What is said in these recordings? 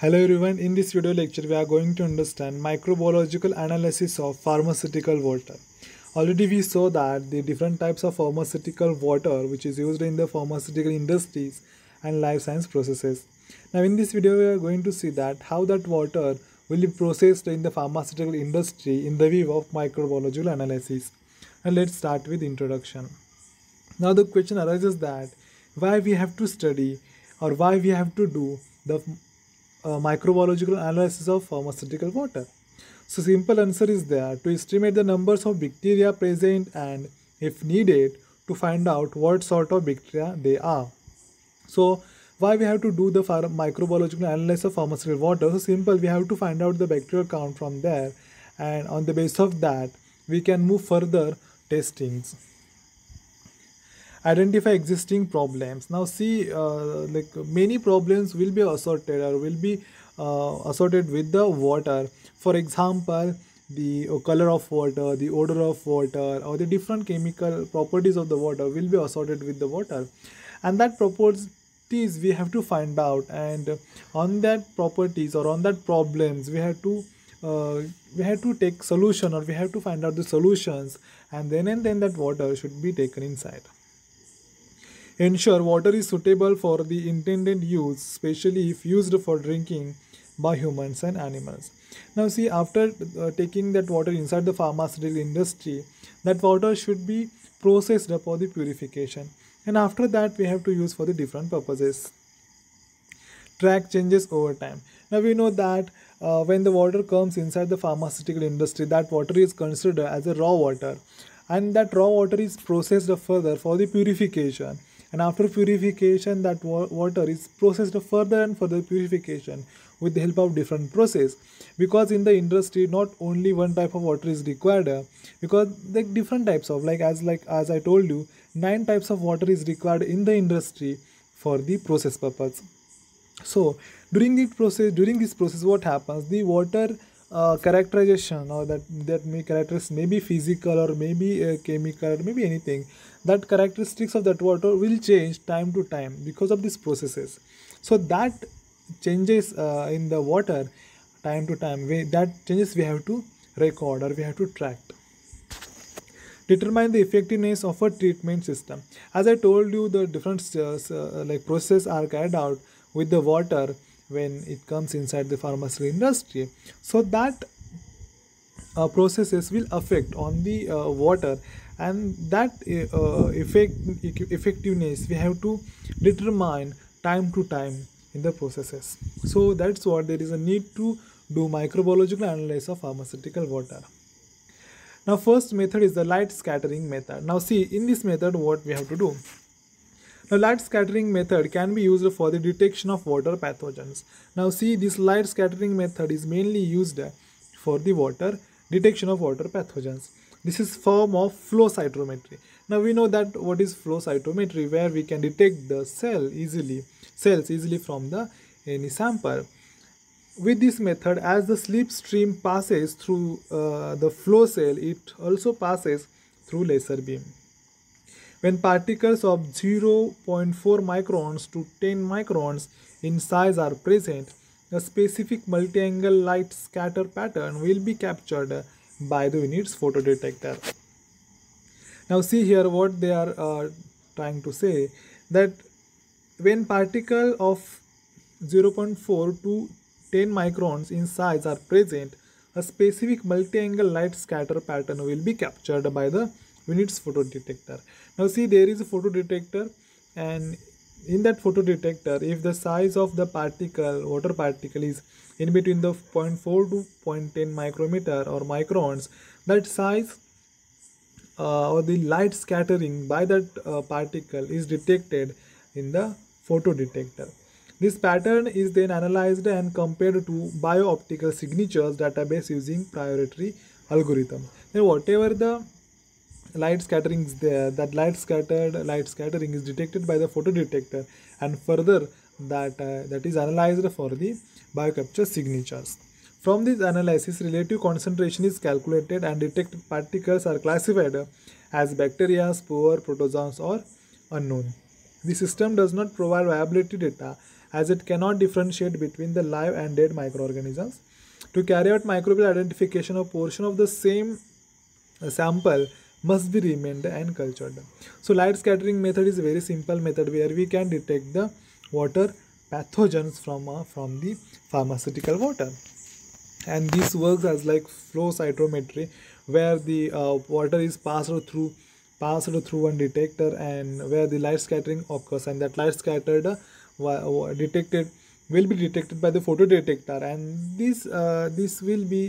Hello everyone, in this video lecture we are going to understand microbiological analysis of pharmaceutical water. Already we saw that the different types of pharmaceutical water which is used in the pharmaceutical industries and life science processes. Now in this video we are going to see that how that water will be processed in the pharmaceutical industry in the view of microbiological analysis. And let's start with introduction. Now the question arises that why we have to study or why we have to do the microbiological analysis of pharmaceutical water. So simple answer is there to estimate the numbers of bacteria present and if needed to find out what sort of bacteria they are. So why we have to do the microbiological analysis of pharmaceutical water? So simple, we have to find out the bacterial count from there, and on the basis of that we can move further testings. Identify existing problems. Now see, like many problems will be assorted or will be assorted with the water. For example, the color of water, the odor of water, or the different chemical properties of the water will be assorted with the water, and that properties we have to find out, and on that properties or on that problems we have to take solution, or we have to find out the solutions, and then that water should be taken inside. Ensure water is suitable for the intended use, especially if used for drinking by humans and animals. Now see, after taking that water inside the pharmaceutical industry, that water should be processed for the purification, and after that we have to use for the different purposes. Track changes over time. Now we know that when the water comes inside the pharmaceutical industry, that water is considered as a raw water, and that raw water is processed further for the purification, and after purification that water is processed further and further purification with the help of different process, because in the industry not only one type of water is required, because like different types of as I told you, 9 types of water is required in the industry for the process purpose. So during this process what happens, the water characterization, or that may characteristics may be physical or maybe chemical or maybe anything, that characteristics of that water will change time to time because of these processes. So that changes in the water time to time, that changes we have to record or we have to track. Determine the effectiveness of a treatment system. As I told you, the different like processes are carried out with the water when it comes inside the pharmaceutical industry. So that processes will affect on the water, and that effectiveness we have to determine time to time in the processes. So that's what there is a need to do microbiological analysis of pharmaceutical water. Now first method is the light scattering method. Now see, in this method what we have to do. Now light scattering method can be used for the detection of water pathogens. Now see, this light scattering method is mainly used for the water detection of water pathogens. This is form of flow cytometry. Now we know that what is flow cytometry, where we can detect the cells easily from the any sample. With this method, as the slip stream passes through the flow cell, it also passes through laser beam. When particles of 0.4 microns to 10 microns in size are present, a specific multi-angle light scatter pattern will be captured by the unit's photodetector. Now see here what they are trying to say, that when particles of 0.4 to 10 microns in size are present, a specific multi-angle light scatter pattern will be captured by the unit's photodetector. Now see, there is a photodetector, and in that photodetector, if the size of the water particle is in between the 0.4 to 0.10 micrometer or microns, that size or the light scattering by that particle is detected in the photodetector. This pattern is then analyzed and compared to bio-optical signatures database using priority algorithm. Then whatever the light scattering is there, that light scattering is detected by the photodetector, and further that is analyzed for the biocapture signatures. From this analysis, relative concentration is calculated and detected particles are classified as bacteria, spore, protozoans, or unknown. The system does not provide viability data as it cannot differentiate between the live and dead microorganisms. To carry out microbial identification, a portion of the same sample must be remained and cultured. So light scattering method is a very simple method where we can detect the water pathogens from the pharmaceutical water, and this works as like flow cytometry, where the water is passed through one detector, and where the light scattering occurs, and that light scattered detected will be detected by the photo detector, and this will be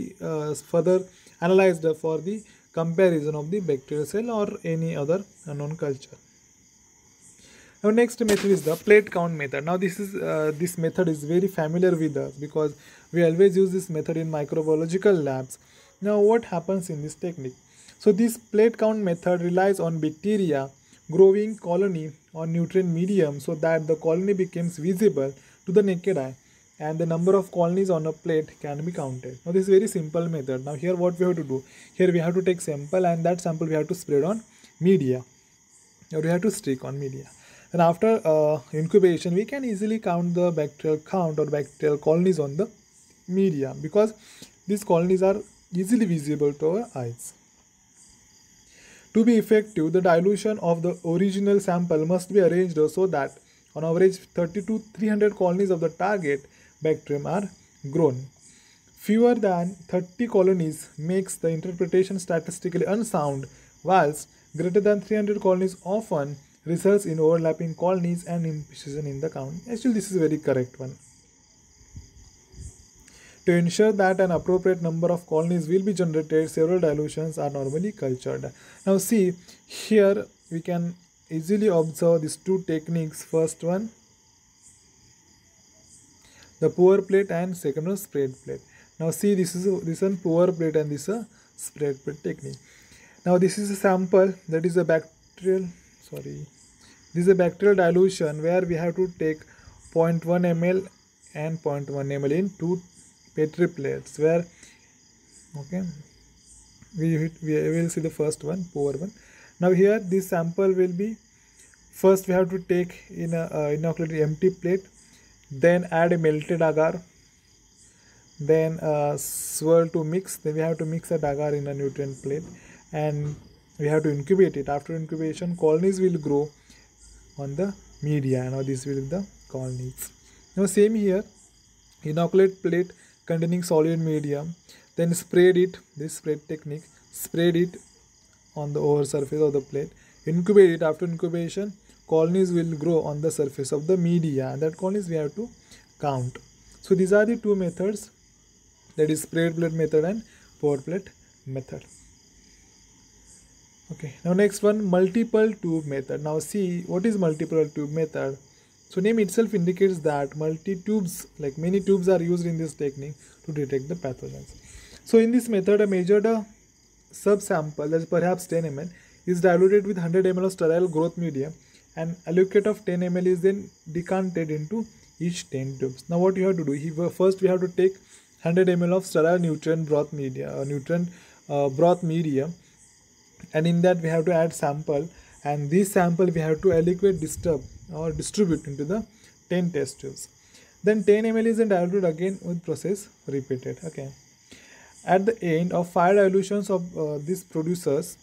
further analyzed for the comparison of the bacterial cell or any other unknown culture. Now next method is the plate count method. Now this method is very familiar with us because we always use this method in microbiological labs. Now what happens in this technique? So this plate count method relies on bacteria growing colony on nutrient medium so that the colony becomes visible to the naked eye, and the number of colonies on a plate can be counted. Now this is very simple method. Now here what we have to do? Here we have to take sample, and that sample we have to spread on media, or we have to stick on media. And after incubation, we can easily count the bacterial count or bacterial colonies on the media, because these colonies are easily visible to our eyes. To be effective, the dilution of the original sample must be arranged so that on average 30 to 300 colonies of the target bacterium are grown. Fewer than 30 colonies makes the interpretation statistically unsound, whilst greater than 300 colonies often results in overlapping colonies and imprecision in the count. Actually, this is a very correct one. To ensure that an appropriate number of colonies will be generated, several dilutions are normally cultured. Now see, here we can easily observe these two techniques. First one, the pour plate, and second one, spread plate. Now see, this one pour plate and this is a spread plate technique. Now this is a sample that is a bacterial, this is a bacterial dilution where we have to take 0.1 ml and 0.1 ml in two Petri plates, where we will see the first one, pour one. Now here this sample will be, first we have to take in a inoculated empty plate, then add a melted agar, then swirl to mix. Then we have to mix that agar in a nutrient plate, and we have to incubate it. After incubation, colonies will grow on the media. Now this will be the colonies. Now same here, inoculate plate containing solid medium, then spread it, this spread technique, spread it on the over surface of the plate, incubate it. After incubation, colonies will grow on the surface of the media, and that colonies we have to count. So these are the two methods, that is spread plate method and pour plate method. Okay, now next one, multiple tube method. Now see, what is multiple tube method? So name itself indicates that multi-tubes, like many tubes, are used in this technique to detect the pathogens. So in this method, a measured subsample, that is perhaps 10 ml, is diluted with 100 ml of sterile growth medium, and allocate of 10 ml is then decanted into each 10 tubes. Now what you have to do, first we have to take 100 ml of sterile nutrient broth medium, and in that we have to add sample, and this sample we have to allocate, distribute into the 10 test tubes. Then 10 ml is then diluted again with process repeated. Okay. At the end of 5 dilutions of this produces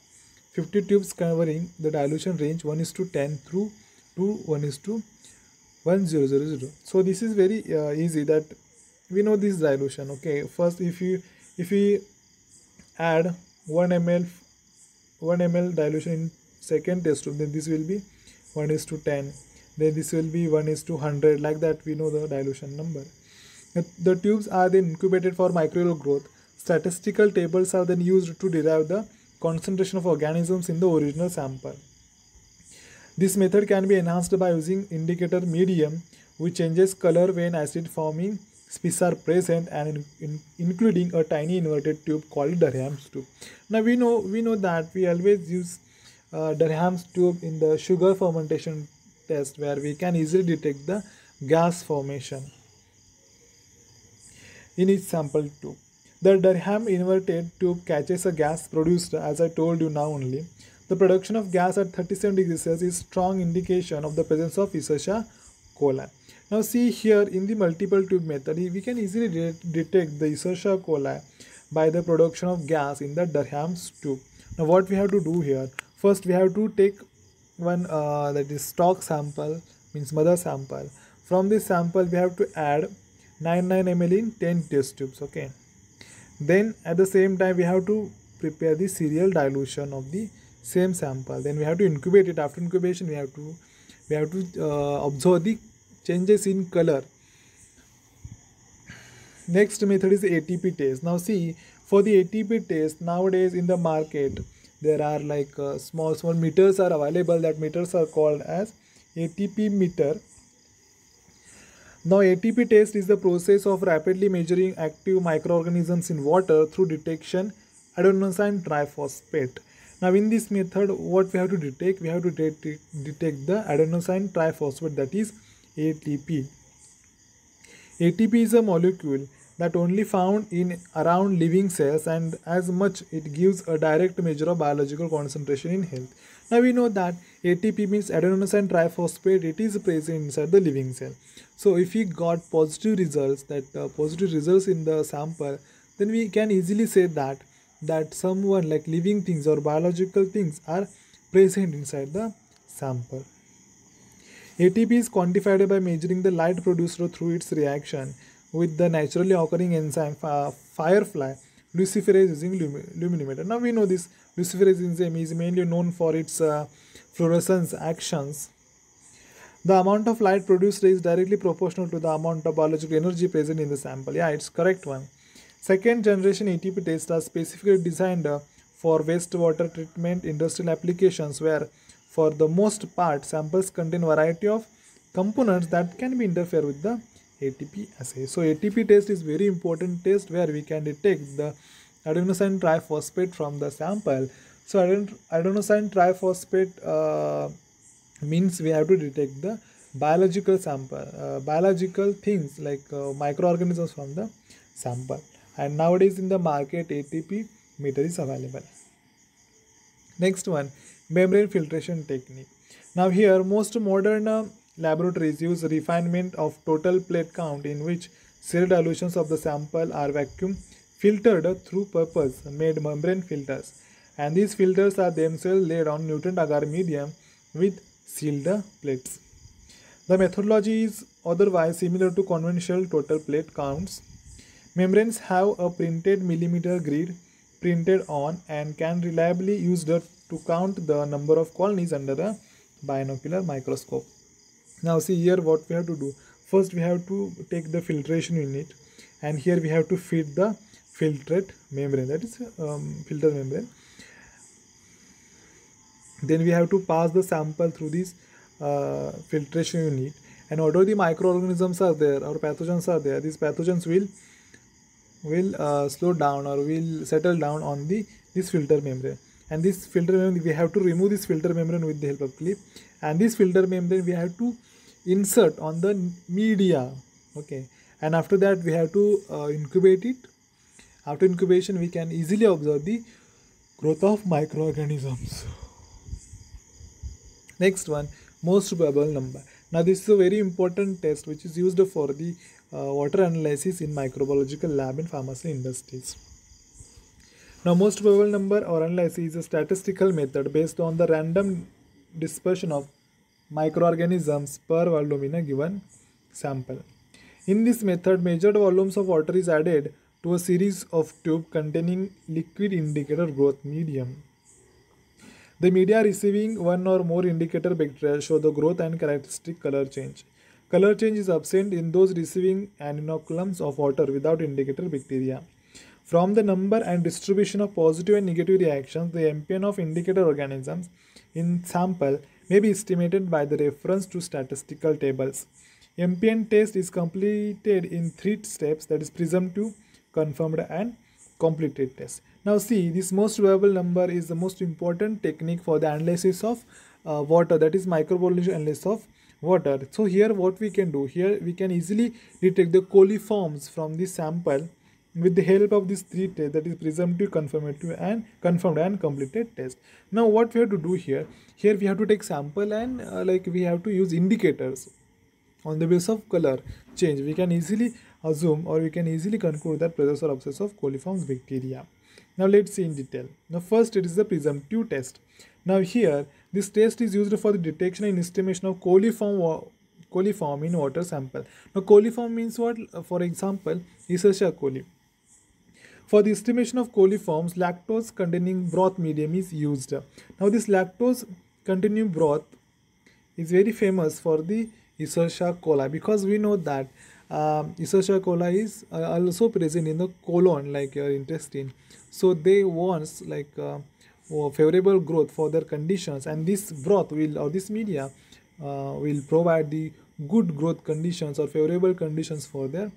50 tubes covering the dilution range 1:10 through to 1:1000. So this is very easy, that we know this dilution. Okay. First, if we add 1 ml dilution in second test tube, then this will be 1:10. Then this will be 1:100, like that we know the dilution number. The tubes are then incubated for microbial growth. Statistical tables are then used to derive the concentration of organisms in the original sample. This method can be enhanced by using indicator medium, which changes color when acid forming species are present, and including a tiny inverted tube called Durham's tube. Now we know that we always use Durham's tube in the sugar fermentation test, where we can easily detect the gas formation in each sample tube. The Durham inverted tube catches a gas produced, as I told you now only. The production of gas at 37 degrees Celsius is strong indication of the presence of Escherichia coli. Now see here in the multiple tube method, we can easily detect the Escherichia coli by the production of gas in the Durham's tube. Now what we have to do here, first we have to take one that is stock sample, means mother sample. From this sample we have to add 99 ml in 10 test tubes. Okay, then at the same time we have to prepare the serial dilution of the same sample. Then we have to incubate it. After incubation we have to observe the changes in color. Next method is ATP test. Now see, for the ATP test, nowadays in the market there are like small meters are available. That meters are called as ATP meter. Now ATP test is the process of rapidly measuring active microorganisms in water through detection adenosine triphosphate. Now in this method what we have to detect? We have to detect the adenosine triphosphate, that is ATP. ATP is a molecule that only found in around living cells, and as much it gives a direct measure of biological concentration in health. Now we know that ATP means adenosine triphosphate. It is present inside the living cell. So if we got positive results, positive results in the sample, then we can easily say that someone like living things or biological things are present inside the sample. ATP is quantified by measuring the light produced through its reaction with the naturally occurring enzyme firefly luciferase using luminometer. Now we know this luciferase enzyme is mainly known for its fluorescence actions. The amount of light produced is directly proportional to the amount of biological energy present in the sample. Yeah, it's correct one. Second generation ATP tests are specifically designed for wastewater treatment industrial applications, where for the most part samples contain variety of components that can be interfere with the ATP assay. So ATP test is very important test where we can detect the adenosine triphosphate from the sample. So adenosine triphosphate means we have to detect the biological sample, biological things like microorganisms from the sample. And nowadays in the market ATP meter is available. Next one, membrane filtration technique. Now here most modern laboratories use refinement of total plate count, in which cell dilutions of the sample are vacuum filtered through purpose made membrane filters, and these filters are themselves laid on nutrient agar medium with sealed plates. The methodology is otherwise similar to conventional total plate counts. Membranes have a printed millimeter grid printed on and can reliably used to count the number of colonies under a binocular microscope. Now see here what we have to do. First we have to take the filtration unit, and here we have to feed the filtrate membrane, that is filter membrane. Then we have to pass the sample through this filtration unit, and although the microorganisms are there or pathogens are there, these pathogens will slow down or will settle down on this filter membrane. And this filter membrane, we have to remove this filter membrane with the help of clip, and this filter membrane we have to insert on the media. Okay, and after that we have to incubate it. After incubation we can easily observe the growth of microorganisms. Next one, most probable number. Now this is a very important test which is used for the water analysis in microbiological lab and pharmacy industries. Now most probable number or analysis is a statistical method based on the random dispersion of microorganisms per volume in a given sample. In this method, measured volumes of water is added to a series of tubes containing liquid indicator growth medium. The media receiving one or more indicator bacteria show the growth and characteristic color change. Color change is absent in those receiving an inoculums of water without indicator bacteria. From the number and distribution of positive and negative reactions, the MPN of indicator organisms in sample may be estimated by the reference to statistical tables. MPN test is completed in 3 steps, that is presumptive, confirmed and completed test. Now see, this most probable number is the most important technique for the analysis of water, that is microbiology analysis of water. So here what we can do, here we can easily detect the coliforms from the sample with the help of these 3 tests, that is presumptive, confirmative and confirmed and completed test. Now what we have to do here we have to take sample and we have to use indicators. On the basis of color change, we can easily assume or we can easily conclude that presence or absence of coliform bacteria. Now let's see in detail. Now first it is the presumptive test. Now here this test is used for the detection and estimation of coliform in water sample. Now coliform means what? For example, Escherichia coli. For the estimation of coliforms, lactose containing broth medium is used. Now this lactose containing broth is very famous for the Escherichia coli, because we know that Escherichia coli is also present in the colon, like your intestine. So they want like favorable growth for their conditions, and this broth will, or this media will provide the good growth conditions or favorable conditions for their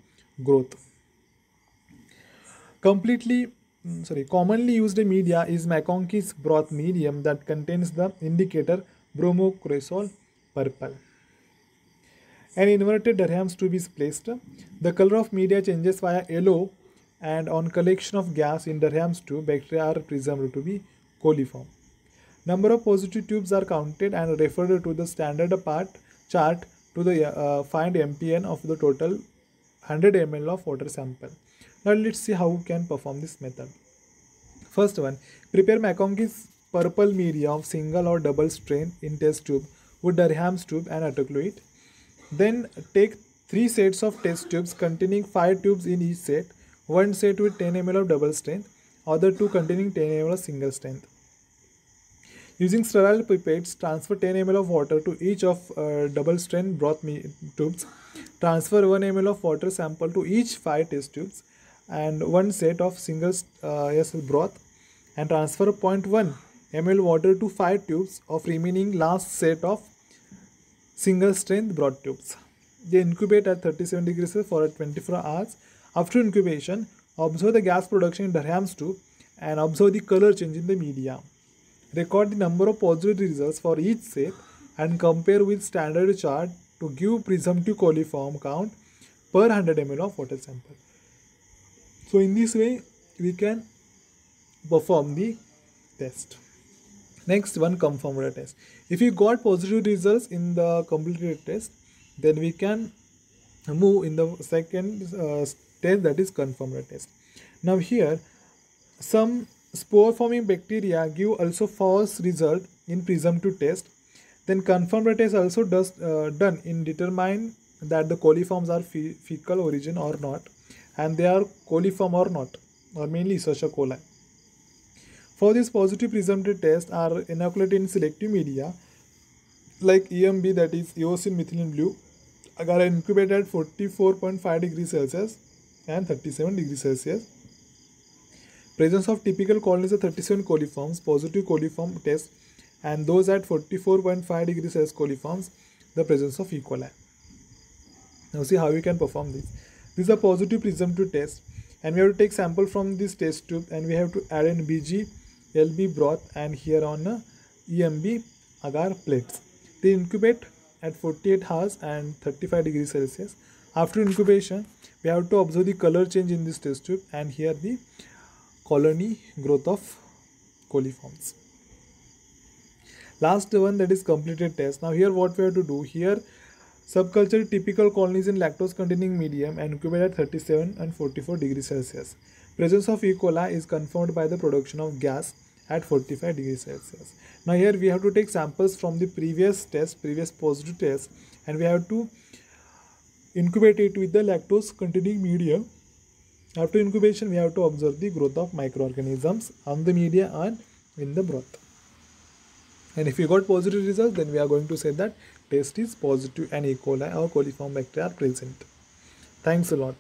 growth. Commonly used media is McConkey's broth medium that contains the indicator bromocresol purple. An inverted Durham's tube is placed. The color of media changes via yellow, and on collection of gas in Durham's tube, bacteria are presumed to be coliform. Number of positive tubes are counted and referred to the standard chart to the find MPN of the total 100 ml of water sample. Now let's see how we can perform this method. First one, prepare McConkey's purple media of single or double strain in test tube with Durham's tube and autoclave. Then take 3 sets of test tubes containing 5 tubes in each set, one set with 10 ml of double strength, other 2 containing 10 ml of single strength. Using sterile pipettes, transfer 10 ml of water to each of double strength broth tubes. Transfer 1 ml of water sample to each 5 test tubes and one set of single broth, and transfer 0.1 ml water to 5 tubes of remaining last set of single strength broth tubes. They incubate at 37 degrees Celsius for 24 hours. After incubation, observe the gas production in Durham's tube and observe the color change in the media. Record the number of positive results for each set and compare with standard chart to give presumptive coliform count per 100 ml of water sample. So in this way we can perform the test. Next one, confirmatory test. If you got positive results in the completed test, then we can move in the second test, that is confirmatory test. Now here some spore forming bacteria give also false result in presumptive test. Then confirmatory test also done in determine that the coliforms are fecal origin or not, and they are coliform or not, or mainly Escherichia coli. For this positive presumptive test are inoculated in selective media like EMB, that is eosin methylene blue, are incubated at 44.5 degrees Celsius and 37 degrees Celsius. Presence of typical colonies of 37 coliforms, positive coliform test, and those at 44.5 degrees Celsius coliforms, the presence of E. coli. Now see how we can perform this. This is a positive presumptive test, and we have to take sample from this test tube and we have to add in BG, LB broth, and here on EMB agar plates. They incubate at 48 hours and 35 degrees Celsius. After incubation, we have to observe the color change in this test tube and here the colony growth of coliforms. Last one, that is completed test. Now here what we have to do, here subculture typical colonies in lactose containing medium and incubate at 37 and 44 degrees Celsius. Presence of E. coli is confirmed by the production of gas at 45 degrees Celsius. Now here we have to take samples from the previous positive test, and we have to incubate it with the lactose containing medium. After incubation, we have to observe the growth of microorganisms on the media and in the broth. And if we got positive results, then we are going to say that test is positive and E. coli or coliform bacteria are present. Thanks a lot.